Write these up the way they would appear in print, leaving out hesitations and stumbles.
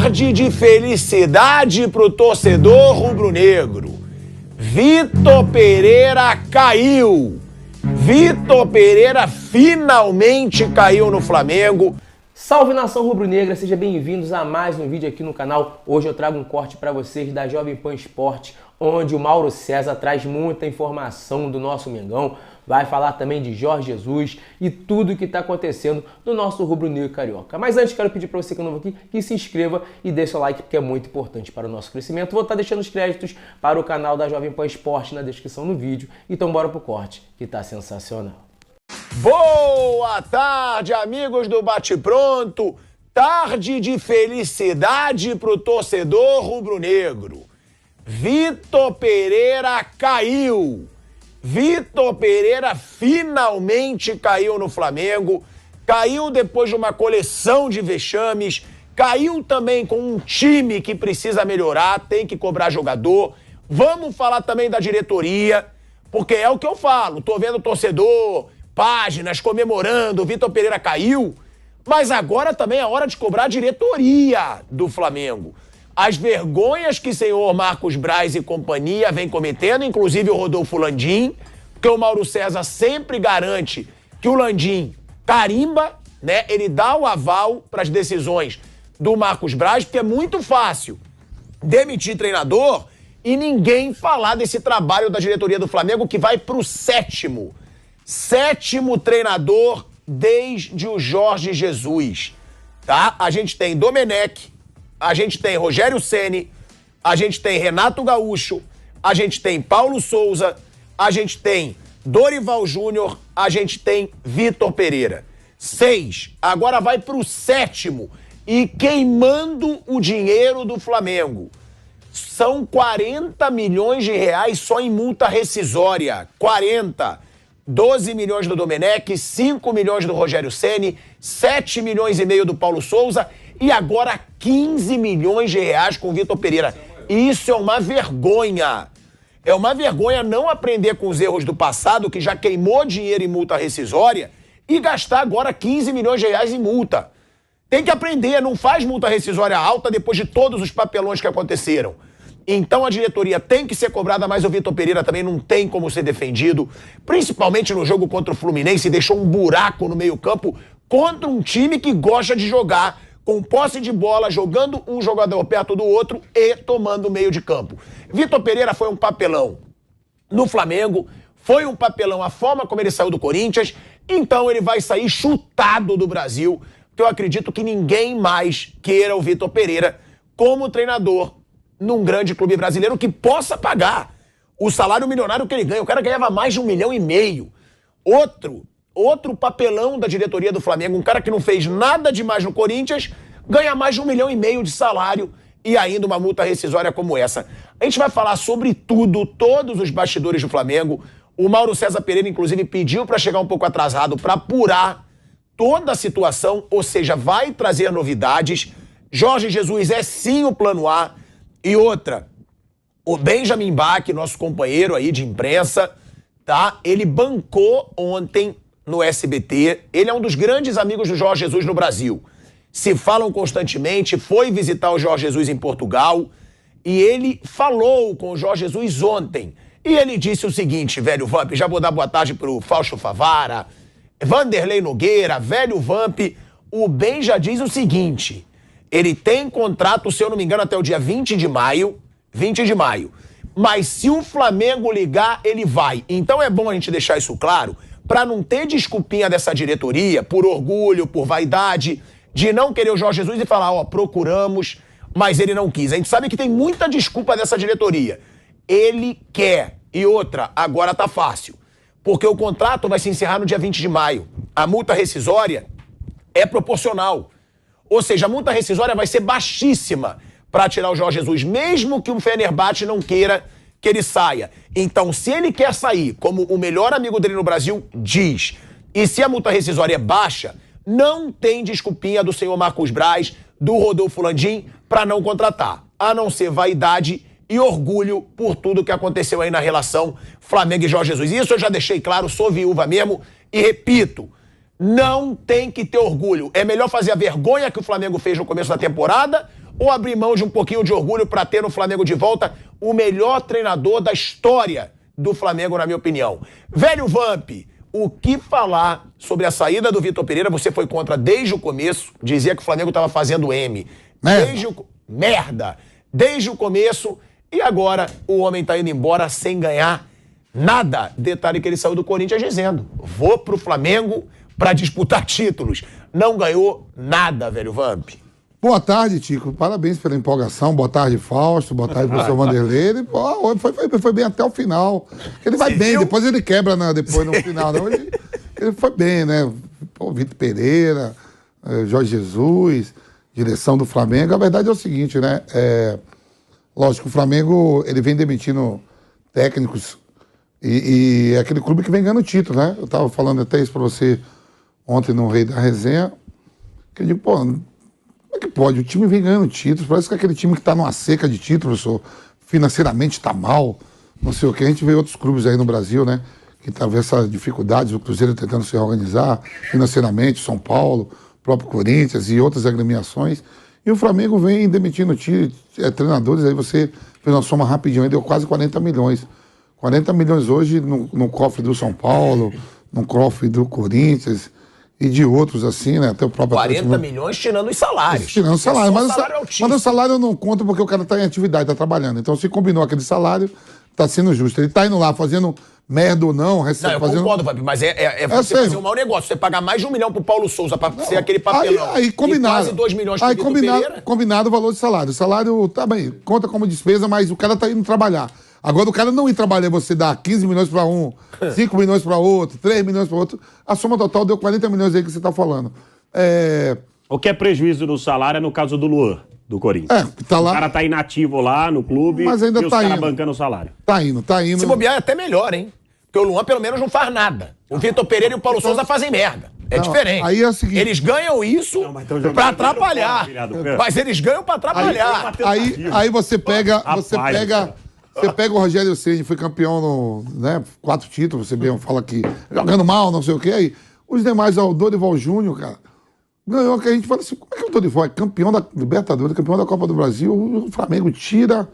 Tarde de felicidade pro torcedor rubro-negro. Vitor Pereira caiu. Vitor Pereira finalmente caiu no Flamengo. Salve nação rubro-negra, sejam bem-vindos a mais um vídeo aqui no canal. Hoje eu trago um corte para vocês da Jovem Pan Esporte, onde o Mauro César traz muita informação do nosso Mengão. Vai falar também de Jorge Jesus e tudo o que está acontecendo no nosso rubro-negro carioca. Mas antes quero pedir para você que é novo aqui, que se inscreva e dê seu like, porque é muito importante para o nosso crescimento. Vou estar deixando os créditos para o canal da Jovem Pan Esporte na descrição do vídeo. Então bora pro corte, que tá sensacional. Boa tarde, amigos do Bate Pronto. Tarde de felicidade pro torcedor rubro-negro. Vitor Pereira caiu. Vitor Pereira finalmente caiu no Flamengo. Caiu depois de uma coleção de vexames. Caiu também com um time que precisa melhorar, tem que cobrar jogador. Vamos falar também da diretoria, porque é o que eu falo. Tô vendo torcedor, páginas comemorando, o Vitor Pereira caiu. Mas agora também é hora de cobrar a diretoria do Flamengo. As vergonhas que o senhor Marcos Braz e companhia vem cometendo, inclusive o Rodolfo Landim, porque o Mauro César sempre garante que o Landim carimba, né? Ele dá o aval para as decisões do Marcos Braz, porque é muito fácil demitir treinador e ninguém falar desse trabalho da diretoria do Flamengo, que vai para o sétimo treinador desde o Jorge Jesus, tá? A gente tem Domenech, a gente tem Rogério Ceni, a gente tem Renato Gaúcho, a gente tem Paulo Souza, a gente tem Dorival Júnior, a gente tem Vitor Pereira. 6. Agora vai pro 7º e queimando o dinheiro do Flamengo. São 40 milhões de reais só em multa rescisória. 40. 12 milhões do Domenech, 5 milhões do Rogério Ceni, 7 milhões e meio do Paulo Souza e agora 15 milhões de reais com o Vitor Pereira. Isso é uma vergonha. É uma vergonha não aprender com os erros do passado, que já queimou dinheiro em multa rescisória, e gastar agora 15 milhões de reais em multa. Tem que aprender, não faz multa rescisória alta depois de todos os papelões que aconteceram. Então a diretoria tem que ser cobrada, mas o Vitor Pereira também não tem como ser defendido, principalmente no jogo contra o Fluminense, deixou um buraco no meio-campo contra um time que gosta de jogar com posse de bola, jogando um jogador perto do outro e tomando o meio de campo. Vitor Pereira foi um papelão no Flamengo, foi um papelão a forma como ele saiu do Corinthians, então ele vai sair chutado do Brasil, porque eu acredito que ninguém mais queira o Vitor Pereira como treinador num grande clube brasileiro que possa pagar o salário milionário que ele ganha. O cara ganhava mais de 1,5 milhão. Outro papelão da diretoria do Flamengo, um cara que não fez nada demais no Corinthians, ganha mais de 1,5 milhão de salário e ainda uma multa rescisória como essa. A gente vai falar sobre tudo, todos os bastidores do Flamengo. O Mauro César Pereira, inclusive, pediu para chegar um pouco atrasado para apurar toda a situação, ou seja, vai trazer novidades. Jorge Jesus é sim o plano A. E outra, o Benjamin Bach, nosso companheiro aí de imprensa, tá? Ele bancou ontem no SBT. Ele é um dos grandes amigos do Jorge Jesus no Brasil. Se falam constantemente, foi visitar o Jorge Jesus em Portugal e ele falou com o Jorge Jesus ontem. E ele disse o seguinte, velho Vamp, já vou dar boa tarde pro Fausto Favara, Vanderlei Nogueira, velho Vamp. O Ben já diz o seguinte, ele tem contrato, se eu não me engano, até o dia 20 de maio. Mas se o Flamengo ligar, ele vai. Então é bom a gente deixar isso claro, para não ter desculpinha dessa diretoria, por orgulho, por vaidade, de não querer o Jorge Jesus e falar, ó, procuramos, mas ele não quis. A gente sabe que tem muita desculpa dessa diretoria. Ele quer. E outra, agora tá fácil. Porque o contrato vai se encerrar no dia 20 de maio. A multa rescisória é proporcional. Ou seja, a multa rescisória vai ser baixíssima para tirar o Jorge Jesus, mesmo que o Fenerbahçe não queira que ele saia. Então, se ele quer sair, como o melhor amigo dele no Brasil diz, e se a multa rescisória é baixa, não tem desculpinha do senhor Marcos Braz, do Rodolfo Landim, para não contratar. A não ser vaidade e orgulho por tudo que aconteceu aí na relação Flamengo e Jorge Jesus. Isso eu já deixei claro, sou viúva mesmo, e repito, não tem que ter orgulho. É melhor fazer a vergonha que o Flamengo fez no começo da temporada ou abrir mão de um pouquinho de orgulho para ter no Flamengo de volta o melhor treinador da história do Flamengo, na minha opinião? Velho Vamp, o que falar sobre a saída do Vitor Pereira? Você foi contra desde o começo, dizia que o Flamengo estava fazendo M. Merda! Desde o começo, e agora o homem tá indo embora sem ganhar nada. Detalhe que ele saiu do Corinthians dizendo: vou pro Flamengo para disputar títulos. Não ganhou nada, velho Vamp. Boa tarde, Tico. Parabéns pela empolgação. Boa tarde, Fausto. Boa tarde, professor Vanderlei. Ele foi bem até o final. Ele vai bem, depois ele quebra depois no final. Não. Ele foi bem, né? Pô, Vitor Pereira, Jorge Jesus, direção do Flamengo. A verdade é o seguinte, né? Lógico, o Flamengo ele vem demitindo técnicos e é aquele clube que vem ganhando título, né? Eu tava falando até isso pra você ontem no Rei da Resenha, que eu digo, pô, como é que pode? O time vem ganhando títulos, parece que é aquele time que tá numa seca de títulos, financeiramente tá mal, não sei o que. A gente vê outros clubes aí no Brasil, né, que tá vendo essas dificuldades, o Cruzeiro tentando se reorganizar financeiramente, São Paulo, o próprio Corinthians e outras agremiações. E o Flamengo vem demitindo treinadores, aí você fez uma soma rapidinho, aí deu quase 40 milhões. 40 milhões hoje no cofre do São Paulo, no cofre do Corinthians e de outros assim, né? Até o próprio 40 milhões tirando os salários. Tirando os salários, mas o salário eu não conto porque o cara tá em atividade, tá trabalhando. Então se combinou aquele salário, tá sendo justo. Ele tá indo lá fazendo merda ou não, eu concordo, Fábio, mas você fazer um mau negócio. Você pagar mais de 1 milhão pro Paulo Souza pra ser aquele papelão. Aí combinado. E quase 2 milhões pro Vitor Pereira. Combinado o valor de salário. O salário, tá bem, conta como despesa, mas o cara tá indo trabalhar. Agora, o cara não ir trabalhar, você dá 15 milhões para um, 5 milhões para outro, 3 milhões para outro. A soma total deu 40 milhões aí que você está falando. O que é prejuízo no salário é no caso do Luan, do Corinthians. Tá lá. O cara tá inativo lá no clube, mas ainda e os caras bancando o salário. Tá indo. Se bobear é até melhor, hein? Porque o Luan pelo menos não faz nada. O Vitor Pereira e o Paulo Souza fazem merda. É diferente. Aí é o seguinte... Eles ganham isso pra atrapalhar. Mas eles ganham pra atrapalhar. Aí você pega o Rogério Ceni, foi campeão, 4 títulos, você mesmo fala que jogando mal, não sei o quê. Aí, os demais, o Dorival Júnior, cara, ganhou, que a gente fala assim, como é que o Dorival é campeão da Libertadores, campeão da Copa do Brasil, o Flamengo tira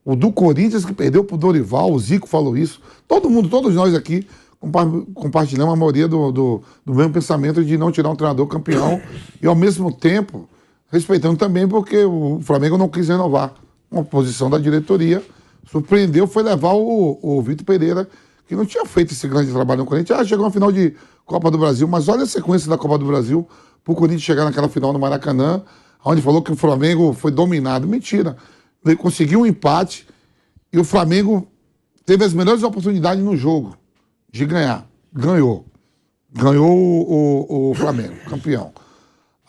o do Corinthians, que perdeu pro Dorival, o Zico falou isso. Todo mundo, todos nós aqui, compartilhamos a maioria do mesmo pensamento de não tirar um treinador campeão e, ao mesmo tempo, respeitando também porque o Flamengo não quis renovar uma posição da diretoria. Surpreendeu, foi levar o Vitor Pereira, que não tinha feito esse grande trabalho no Corinthians. Chegou na final de Copa do Brasil, mas olha a sequência da Copa do Brasil pro Corinthians chegar naquela final no Maracanã, onde falou que o Flamengo foi dominado. Mentira. Ele conseguiu um empate e o Flamengo teve as melhores oportunidades no jogo de ganhar. Ganhou. Ganhou o Flamengo, campeão.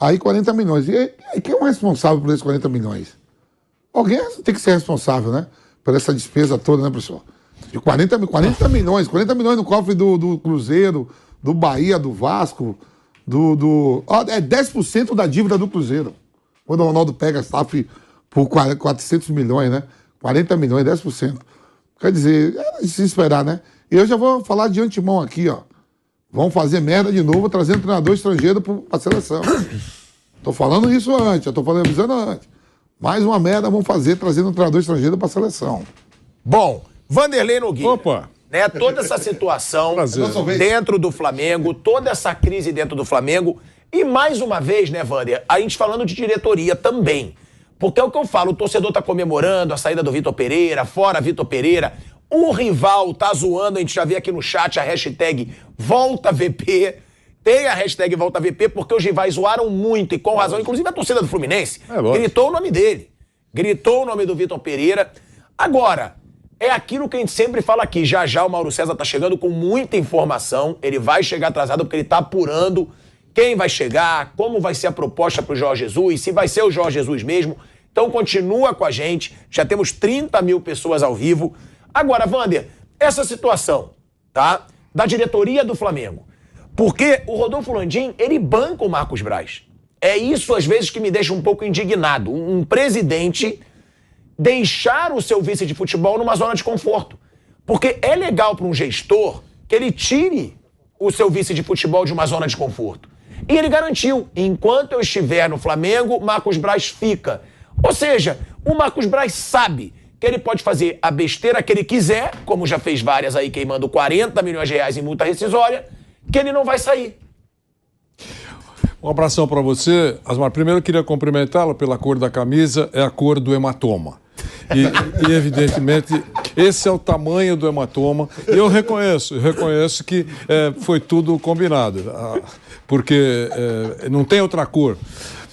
Aí 40 milhões. E quem é o responsável por esses 40 milhões? Alguém tem que ser responsável, né? Por essa despesa toda, né, professor? De 40 milhões no cofre do Cruzeiro, do Bahia, do Vasco, é 10% da dívida do Cruzeiro. Quando o Ronaldo pega a SAF por 400 milhões, né? 40 milhões, 10%. Quer dizer, é de se esperar, né? E eu já vou falar de antemão aqui, ó. Vão fazer merda de novo, trazendo treinador estrangeiro pra seleção. Tô falando isso antes, eu tô avisando antes. Mais uma merda vão fazer, trazendo um treinador estrangeiro para a seleção. Bom, Vanderlei Nogueira. Opa! Né, toda essa situação dentro do Flamengo, toda essa crise dentro do Flamengo. E mais uma vez, né, Vander, a gente falando de diretoria também. Porque é o que eu falo, o torcedor tá comemorando a saída do Vitor Pereira, fora Vitor Pereira. O rival tá zoando, a gente já vê aqui no chat a hashtag VoltaVP. Tem a hashtag VoltaVP porque os rivais zoaram muito e com razão. Inclusive a torcida do Fluminense gritou o nome dele. Gritou o nome do Vitor Pereira. Agora, é aquilo que a gente sempre fala aqui. Já já o Mauro César tá chegando com muita informação. Ele vai chegar atrasado porque ele tá apurando quem vai chegar, como vai ser a proposta pro Jorge Jesus, se vai ser o Jorge Jesus mesmo. Então continua com a gente. Já temos 30 mil pessoas ao vivo. Agora, Vander, essa situação, tá? Da diretoria do Flamengo. Porque o Rodolfo Landim, ele banca o Marcos Braz. É isso, às vezes, que me deixa um pouco indignado. Um presidente deixar o seu vice de futebol numa zona de conforto. Porque é legal para um gestor que ele tire o seu vice de futebol de uma zona de conforto. E ele garantiu, enquanto eu estiver no Flamengo, Marcos Braz fica. Ou seja, o Marcos Braz sabe que ele pode fazer a besteira que ele quiser, como já fez várias aí, queimando 40 milhões de reais em multa rescisória, que ele não vai sair. Um abração para você. Asmar, primeiro eu queria cumprimentá-lo pela cor da camisa, é a cor do hematoma. E evidentemente, esse é o tamanho do hematoma. E eu reconheço que foi tudo combinado, porque não tem outra cor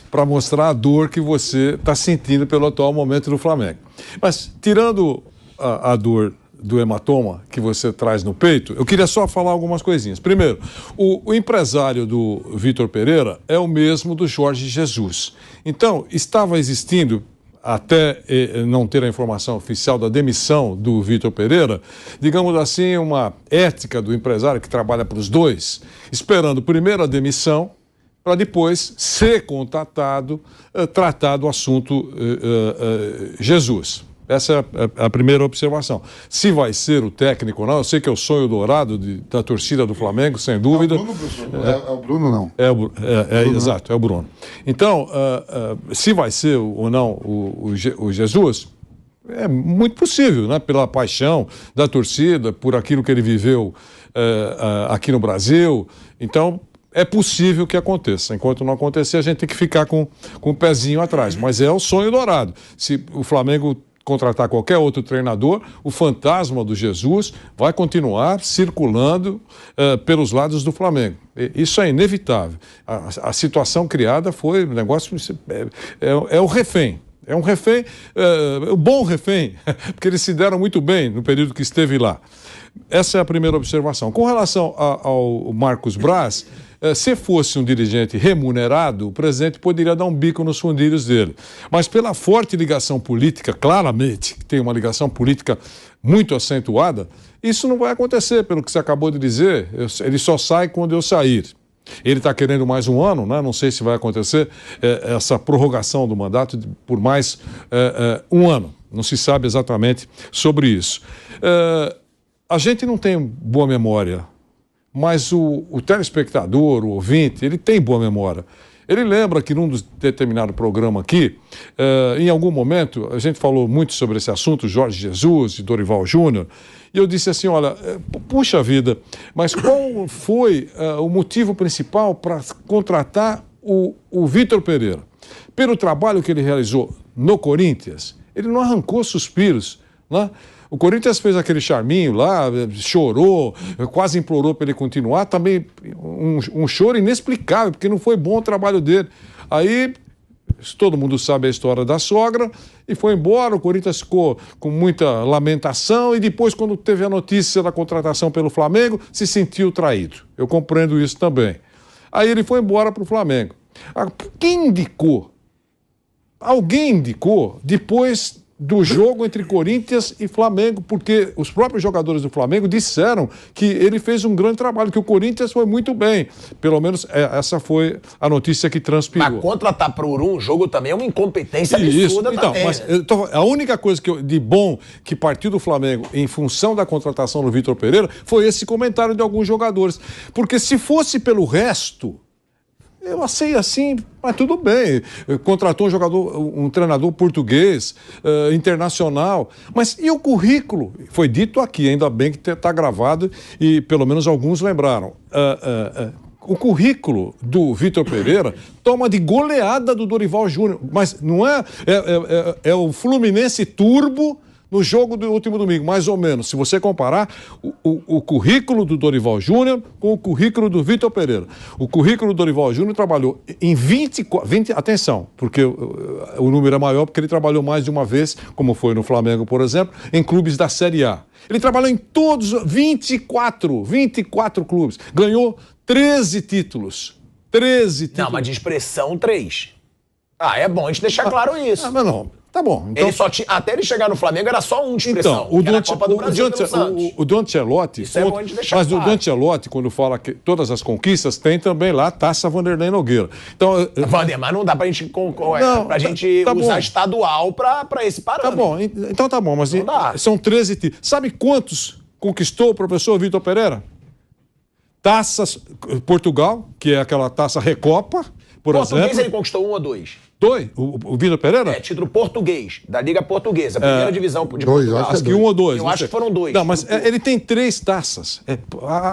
para mostrar a dor que você está sentindo pelo atual momento do Flamengo. Mas, tirando a dor do hematoma que você traz no peito, eu queria só falar algumas coisinhas. Primeiro, o empresário do Vitor Pereira é o mesmo do Jorge Jesus. Então, estava existindo, até não ter a informação oficial da demissão do Vitor Pereira, digamos assim, uma ética do empresário que trabalha para os dois, esperando primeiro a demissão, para depois ser contatado, tratado o assunto Jesus. Essa é a primeira observação. Se vai ser o técnico ou não, eu sei que é o sonho dourado da torcida do Flamengo, sem dúvida. É o Bruno, professor. É o Bruno, não. Exato, é o Bruno. Então, se vai ser ou não o Jesus, é muito possível, né? Pela paixão da torcida, por aquilo que ele viveu aqui no Brasil. Então, é possível que aconteça. Enquanto não acontecer, a gente tem que ficar com o pezinho atrás. Mas é o sonho dourado. Se o Flamengo contratar qualquer outro treinador, o fantasma do Jesus vai continuar circulando pelos lados do Flamengo. Isso é inevitável. A situação criada foi um negócio... É o refém. É um refém, um bom refém, porque eles se deram muito bem no período que esteve lá. Essa é a primeira observação. Com relação ao Marcos Braz, se fosse um dirigente remunerado, o presidente poderia dar um bico nos fundilhos dele. Mas pela forte ligação política, claramente, que tem uma ligação política muito acentuada, isso não vai acontecer, pelo que você acabou de dizer. Ele só sai quando eu sair. Ele está querendo mais um ano, né? Não sei se vai acontecer essa prorrogação do mandato por mais um ano. Não se sabe exatamente sobre isso. A gente não tem boa memória, mas o telespectador, o ouvinte, ele tem boa memória. Ele lembra que num determinado programa aqui, em algum momento, a gente falou muito sobre esse assunto, Jorge Jesus e Dorival Júnior, e eu disse assim, olha, puxa vida, mas qual foi o motivo principal para contratar o Vitor Pereira? Pelo trabalho que ele realizou no Corinthians, ele não arrancou suspiros, né? O Corinthians fez aquele charminho lá, chorou, quase implorou para ele continuar, também um choro inexplicável, porque não foi bom o trabalho dele. Aí, todo mundo sabe a história da sogra, e foi embora, o Corinthians ficou com muita lamentação, e depois, quando teve a notícia da contratação pelo Flamengo, se sentiu traído. Eu compreendo isso também. Aí ele foi embora para o Flamengo. Quem indicou? Alguém indicou, depois do jogo entre Corinthians e Flamengo, porque os próprios jogadores do Flamengo disseram que ele fez um grande trabalho, que o Corinthians foi muito bem. Pelo menos essa foi a notícia que transpirou. Mas contratar para um jogo também é uma incompetência absurda. Então, mas a única coisa de bom que partiu do Flamengo em função da contratação do Vitor Pereira foi esse comentário de alguns jogadores. Porque se fosse pelo resto, eu achei assim, mas tudo bem. Contratou um treinador português, internacional. Mas e o currículo? Foi dito aqui, ainda bem que está gravado e pelo menos alguns lembraram. O currículo do Vitor Pereira toma de goleada do Dorival Júnior. Mas não é o Fluminense Turbo no jogo do último domingo, mais ou menos, se você comparar o currículo do Dorival Júnior com o currículo do Vitor Pereira. O currículo do Dorival Júnior trabalhou em 20, atenção, porque o número é maior, porque ele trabalhou mais de uma vez, como foi no Flamengo, por exemplo, em clubes da Série A. Ele trabalhou em todos, 24 clubes, ganhou 13 títulos. 13 títulos. Não, mas de expressão 3. É bom a gente deixar claro isso. Mas não. Tá bom. Então, até ele chegar no Flamengo era só um de expressão. Então, o do Ancelotti... Isso é bom de deixar mas claro. O do Ancelotti, quando fala que todas as conquistas, tem também lá a Taça Vanderlei Nogueira. Então, mas não dá pra gente, usar estadual pra esse parâmetro. Tá bom, então tá bom, mas são 13 títulos. Sabe quantos conquistou o professor Vitor Pereira? Taças Portugal, que é aquela taça Recopa, por exemplo. Português ele conquistou 1 ou 2? Dois? O Vitor Pereira? É, título português, da Liga Portuguesa, primeira divisão de dois, Portugal. Acho que um ou dois. Eu acho que foram dois. Não, mas ele tem 3 taças.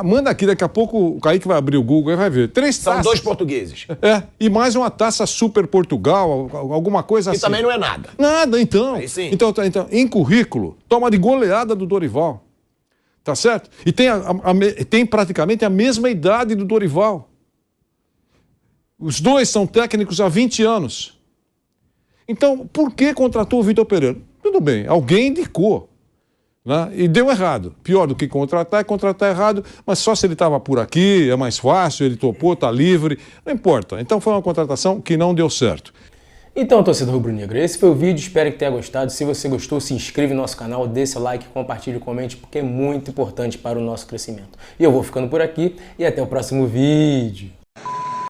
Manda aqui, daqui a pouco o Kaique vai abrir o Google e vai ver. 3 São taças. 2 portugueses. E mais uma taça Super Portugal, alguma coisa Que assim. também não é nada. Nada, então. Aí sim. Então, em currículo, toma de goleada do Dorival. Tá certo? E tem praticamente a mesma idade do Dorival. Os dois são técnicos há 20 anos. Então, por que contratou o Vitor Pereira? Tudo bem, alguém indicou. Né? E deu errado. Pior do que contratar é contratar errado, mas só se ele estava por aqui, é mais fácil, ele topou, está livre, não importa. Então foi uma contratação que não deu certo. Então, torcedor rubro-negro, esse foi o vídeo, espero que tenha gostado. Se você gostou, se inscreve no nosso canal, dê seu like, compartilhe, comente, porque é muito importante para o nosso crescimento. E eu vou ficando por aqui e até o próximo vídeo.